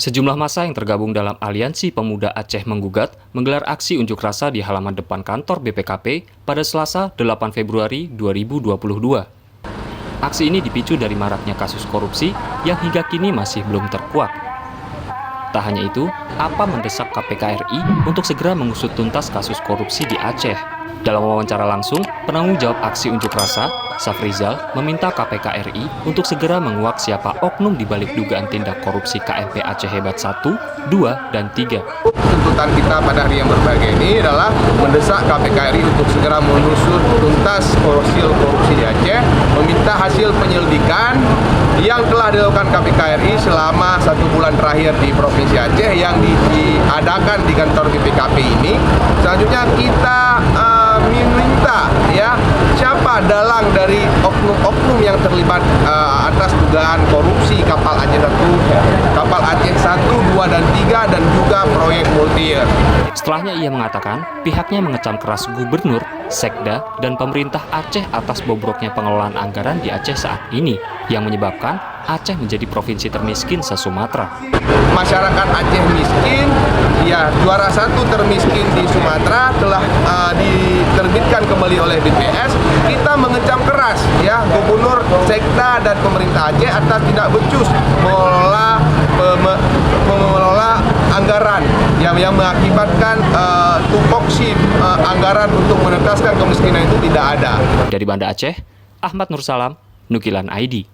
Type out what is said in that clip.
Sejumlah massa yang tergabung dalam Aliansi Pemuda Aceh Menggugat menggelar aksi unjuk rasa di halaman depan kantor BPKP pada Selasa 8 Februari 2022. Aksi ini dipicu dari maraknya kasus korupsi yang hingga kini masih belum terkuak. Tak hanya itu, APA mendesak KPK RI untuk segera mengusut tuntas kasus korupsi di Aceh. Dalam wawancara langsung, penanggung jawab aksi unjuk rasa, Safrizal, meminta KPK RI untuk segera menguak siapa oknum di balik dugaan tindak korupsi KMP Aceh Hebat 1, 2, dan 3. Tuntutan kita pada hari yang berbahagia ini adalah mendesak KPK RI untuk segera mengusut tuntas korupsi di Aceh, meminta hasil penyelidikan yang telah dilakukan KPK RI selama 1 bulan terakhir di Provinsi Aceh yang diadakan di kantor BPKP ini. Selanjutnya kita meminta siapa dalang dari oknum-oknum yang terlibat atas dugaan korupsi kapal Aceh 1, kapal Aceh 1, 2, dan 3, dan juga proyek multi-year. Setelahnya ia mengatakan pihaknya mengecam keras gubernur, sekda, dan pemerintah Aceh atas bobroknya pengelolaan anggaran di Aceh saat ini yang menyebabkan Aceh menjadi provinsi termiskin se-Sumatera. Masyarakat Aceh miskin, juara 1 termiskin di Sumatera telah diterbitkan kembali oleh BPS. Kita mengecam keras gubernur, sekda, dan pemerintah Aceh atas tidak becus mengelola anggaran yang mengakibatkan tupoksi anggaran untuk menuntaskan kemiskinan itu tidak ada. Dari Banda Aceh, Ahmad Nursalam, Nukilan ID.